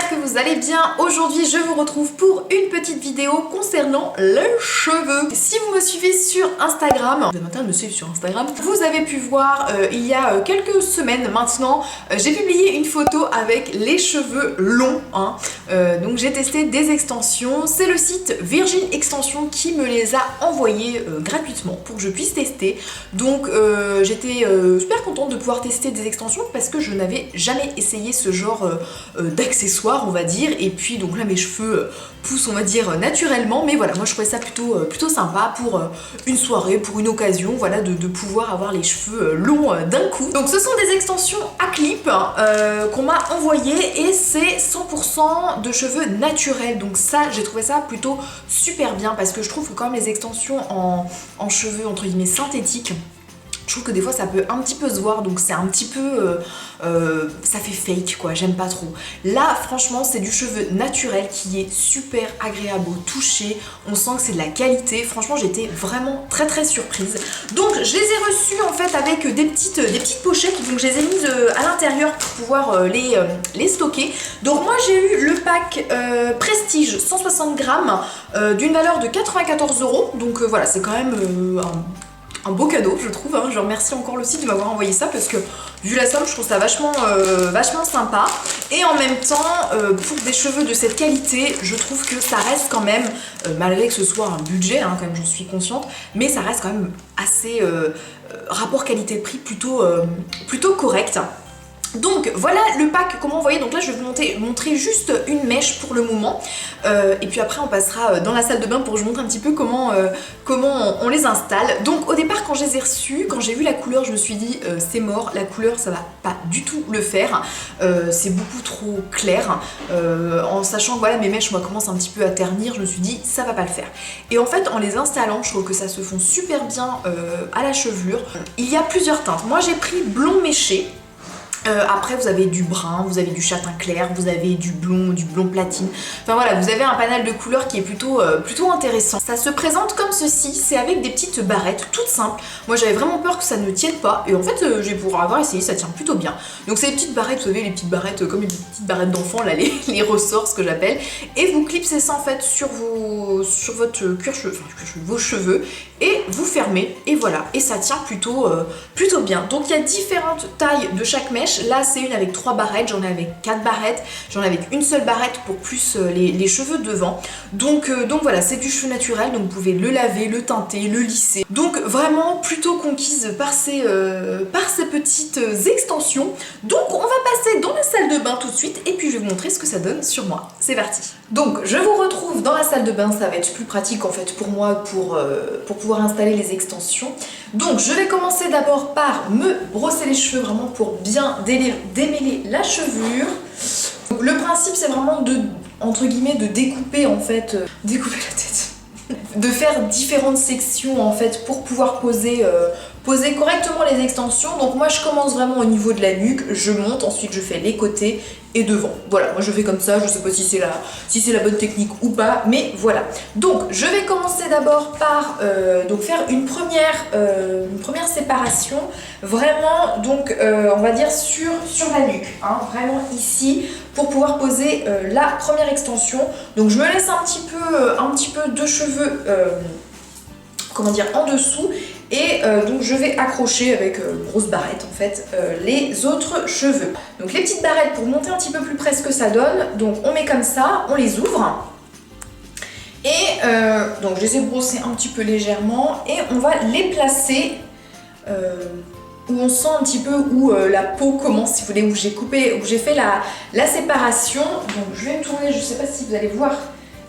j'espère que vous allez bien. Aujourd'hui je vous retrouve pour une petite vidéo concernant les cheveux. Si vous me suivez sur Instagram, vous avez intérêt de me suivre sur Instagram, vous avez pu voir il y a quelques semaines maintenant, j'ai publié une photo avec les cheveux longs, hein. Donc j'ai testé des extensions, c'est le site Virgin Extension qui me les a envoyées gratuitement pour que je puisse tester. Donc j'étais super contente de pouvoir tester des extensions parce que je n'avais jamais essayé ce genre d'accessoires, on va dire. Et puis donc là mes cheveux poussent, on va dire, naturellement, mais voilà, moi je trouvais ça plutôt sympa pour une soirée, pour une occasion, voilà, de pouvoir avoir les cheveux longs d'un coup. Donc ce sont des extensions à clip qu'on m'a envoyées et c'est 100% de cheveux naturels. Donc ça, j'ai trouvé ça plutôt super bien parce que je trouve que quand même les extensions en cheveux entre guillemets synthétiques, je trouve que des fois ça peut un petit peu se voir, donc c'est un petit peu ça fait fake quoi, j'aime pas trop. Là franchement c'est du cheveu naturel qui est super agréable au toucher, on sent que c'est de la qualité, franchement j'étais vraiment très surprise. Donc je les ai reçus en fait avec des petites pochettes, donc je les ai mises à l'intérieur pour pouvoir les stocker. Donc moi j'ai eu le pack Prestige 160 grammes d'une valeur de 94 €, donc voilà, c'est quand même un beau cadeau je trouve, hein. Je remercie encore le site de m'avoir envoyé ça parce que vu la somme je trouve ça vachement sympa. Et en même temps pour des cheveux de cette qualité je trouve que ça reste quand même, malgré que ce soit un budget hein, quand même, je suis consciente, mais ça reste quand même assez rapport qualité-prix plutôt correct. Donc voilà le pack comment vous voyez. Donc là je vais vous montrer juste une mèche pour le moment et puis après on passera dans la salle de bain pour que je vous montre un petit peu comment on les installe. Donc au départ quand je les ai reçus, quand j'ai vu la couleur je me suis dit c'est mort, la couleur ça va pas du tout le faire, c'est beaucoup trop clair, en sachant que voilà mes mèches moi commencent un petit peu à ternir, je me suis dit ça va pas le faire. Et en fait en les installant je trouve que ça se fond super bien à la chevelure. Il y a plusieurs teintes, moi j'ai pris blond méché. Après vous avez du brun, vous avez du châtain clair, vous avez du blond platine. Enfin voilà, vous avez un panel de couleurs qui est plutôt intéressant. Ça se présente comme ceci, c'est avec des petites barrettes toutes simples. Moi j'avais vraiment peur que ça ne tienne pas et en fait j'ai pour avoir essayé, ça tient plutôt bien. Donc c'est des petites barrettes, vous savez les petites barrettes comme les petites barrettes d'enfants là, les ressorts ce que j'appelle. Et vous clipsez ça en fait sur votre vos cheveux et vous fermez et voilà, et ça tient plutôt bien. Donc il y a différentes tailles de chaque mèche. Là c'est une avec 3 barrettes, j'en ai avec 4 barrettes, j'en ai avec une seule barrette pour plus les cheveux devant. Donc voilà, c'est du cheveu naturel, donc vous pouvez le laver, le teinter, le lisser. Donc vraiment plutôt conquise par ces petites extensions. Donc on va passer dans la salle de bain tout de suite et puis je vais vous montrer ce que ça donne sur moi. C'est parti. Donc je vous retrouve dans la salle de bain, ça va être plus pratique en fait pour moi pour pouvoir installer les extensions. Donc je vais commencer d'abord par me brosser les cheveux vraiment pour bien démêler la chevelure. Donc, le principe c'est vraiment entre guillemets de découper en fait, découper la tête, de faire différentes sections en fait pour pouvoir poser correctement les extensions. Donc moi je commence vraiment au niveau de la nuque, je monte, ensuite je fais les côtés et devant. Voilà, moi je fais comme ça, je sais pas si c'est la bonne technique ou pas, mais voilà. Donc je vais commencer d'abord par donc faire une première séparation, vraiment donc on va dire sur la nuque, hein, vraiment ici, pour pouvoir poser la première extension. Donc je me laisse un petit peu de cheveux comment dire en dessous. Et donc je vais accrocher avec grosse barrette en fait les autres cheveux. Donc les petites barrettes pour montrer un petit peu plus près ce que ça donne. Donc on met comme ça, on les ouvre. Et donc je les ai brossées un petit peu légèrement et on va les placer où on sent un petit peu où la peau commence, si vous voulez, où j'ai fait la séparation. Donc je vais me tourner, je sais pas si vous allez voir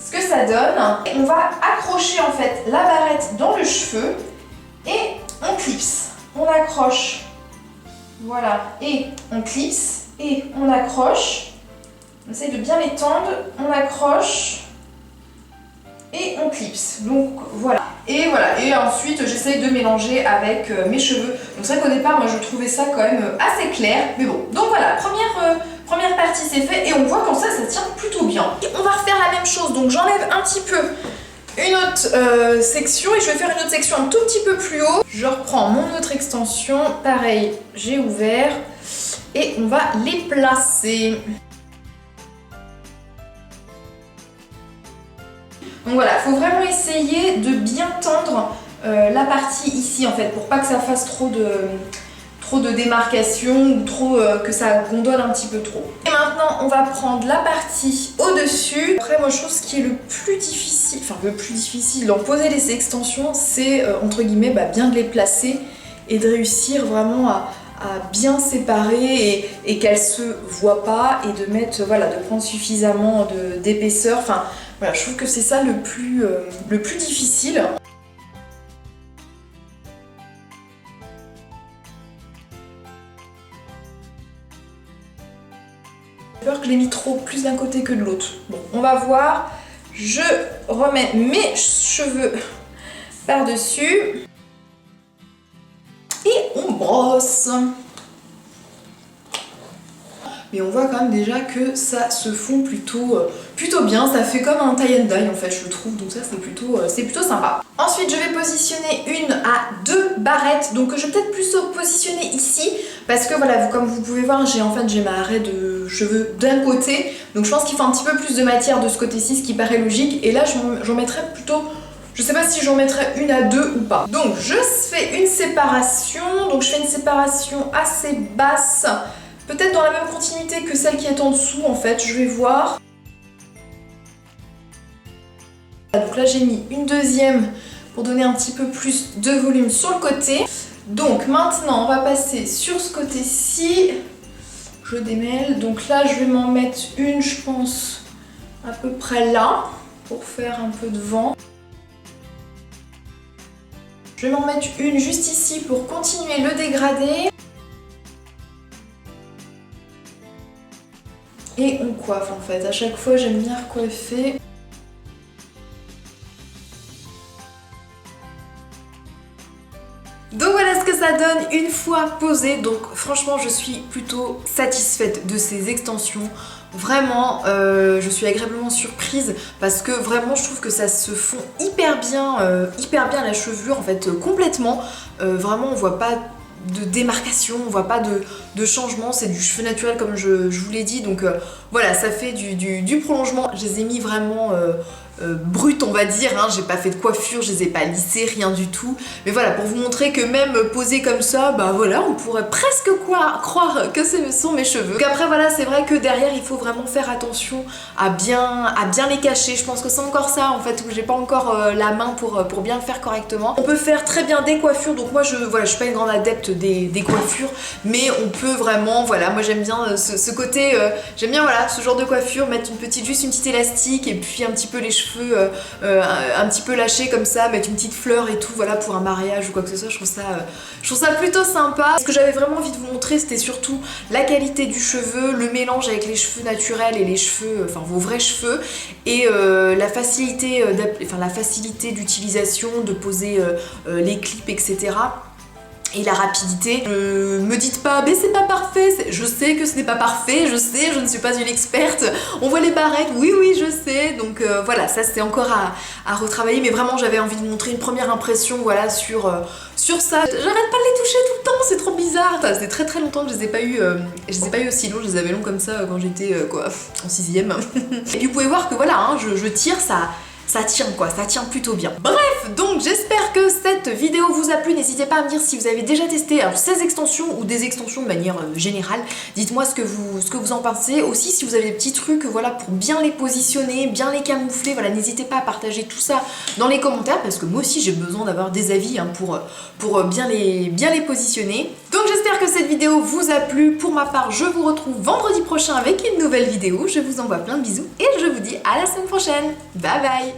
ce que ça donne. Et on va accrocher en fait la barrette dans le cheveu. Et on clipse, on accroche, voilà, et on clipse, et on accroche, on essaye de bien l'étendre, on accroche, et on clipse, donc voilà. Et voilà, et ensuite j'essaye de mélanger avec mes cheveux. Donc c'est vrai qu'au départ, moi je trouvais ça quand même assez clair, mais bon. Donc voilà, première partie c'est fait, et on voit qu'en ça tient plutôt bien. Et on va refaire la même chose, donc j'enlève un petit peu une autre section et je vais faire une autre section un tout petit peu plus haut. Je reprends mon autre extension, pareil, j'ai ouvert et on va les placer. Donc voilà, il faut vraiment essayer de bien tendre la partie ici en fait, pour pas que ça fasse trop de démarcation ou trop que ça gondole un petit peu trop. Et maintenant on va prendre la partie au-dessus. Après moi je trouve ce qui est le plus difficile dans poser les extensions, c'est entre guillemets bien de les placer et de réussir vraiment à bien séparer et qu'elles se voient pas, et de mettre, voilà, de prendre suffisamment d'épaisseur. Enfin voilà, je trouve que c'est ça le plus difficile. J'ai peur que je l'ai mis trop plus d'un côté que de l'autre. Bon, on va voir. Je remets mes cheveux par-dessus. Et on brosse. Mais on voit quand même déjà que ça se fond plutôt bien. Ça fait comme un tie and dye en fait, je trouve. Donc ça c'est plutôt sympa. Ensuite je vais positionner une à 2 barrettes. Donc je vais peut-être plus positionner ici. Parce que voilà, comme vous pouvez voir, j'ai ma raie de cheveux d'un côté. Donc je pense qu'il faut un petit peu plus de matière de ce côté-ci, ce qui paraît logique. Et là j'en mettrai plutôt... Je sais pas si j'en mettrai une à 2 ou pas. Donc je fais une séparation. Donc je fais une séparation assez basse. Peut-être dans la même continuité que celle qui est en dessous en fait, je vais voir. Donc là j'ai mis une deuxième pour donner un petit peu plus de volume sur le côté. Donc maintenant on va passer sur ce côté-ci. Je démêle. Donc là je vais m'en mettre une, je pense, à peu près là, pour faire un peu de vent. Je vais m'en mettre une juste ici pour continuer le dégradé. Et on coiffe en fait. À chaque fois j'aime bien recoiffer. Donc voilà ce que ça donne une fois posé. Donc franchement je suis plutôt satisfaite de ces extensions. Vraiment je suis agréablement surprise parce que vraiment je trouve que ça se fond hyper bien la chevelure en fait, complètement. Vraiment on voit pas de démarcation, on voit pas de changement, c'est du cheveu naturel comme je vous l'ai dit. Donc voilà, ça fait du prolongement. Je les ai mis vraiment brutes on va dire, hein. J'ai pas fait de coiffure, je les ai pas lissées, rien du tout. Mais voilà, pour vous montrer que même posé comme ça, bah voilà, on pourrait presque croire que ce sont mes cheveux. Donc après voilà, c'est vrai que derrière il faut vraiment faire attention à bien les cacher. Je pense que c'est encore ça en fait, où j'ai pas encore la main pour bien le faire correctement. On peut faire très bien des coiffures, donc moi je suis pas une grande adepte des coiffures, mais on peut vraiment, voilà, moi j'aime bien ce côté, j'aime bien voilà, ce genre de coiffure, mettre juste une petite élastique et puis un petit peu les cheveux un petit peu lâchés comme ça, mettre une petite fleur et tout, voilà, pour un mariage ou quoi que ce soit. Je trouve ça plutôt sympa. Ce que j'avais vraiment envie de vous montrer, c'était surtout la qualité du cheveu, le mélange avec les cheveux naturels et les cheveux, enfin vos vrais cheveux, et la facilité d'utilisation, de poser les clips, etc. Et la rapidité. Me dites pas mais c'est pas parfait, je sais que ce n'est pas parfait, je ne suis pas une experte, on voit les barrettes, oui je sais, donc voilà, ça c'est encore à retravailler, mais vraiment j'avais envie de vous montrer une première impression, voilà, sur ça. J'arrête pas de les toucher tout le temps, c'est trop bizarre. Enfin, c'est très longtemps que je les ai pas eu aussi longs, je les avais longs comme ça quand j'étais en 6ème. Et puis vous pouvez voir que voilà, hein, je tire, ça tient quoi, ça tient plutôt bien. Bref, donc j'espère que cette vidéo vous a plu. N'hésitez pas à me dire si vous avez déjà testé ces extensions ou des extensions de manière générale. Dites-moi ce que vous en pensez. Aussi si vous avez des petits trucs, voilà, pour bien les positionner, bien les camoufler, voilà, n'hésitez pas à partager tout ça dans les commentaires parce que moi aussi j'ai besoin d'avoir des avis hein, pour bien les positionner. Donc j'espère que cette vidéo vous a plu. Pour ma part, je vous retrouve vendredi prochain avec une nouvelle vidéo. Je vous envoie plein de bisous et je vous dis à la semaine prochaine. Bye bye.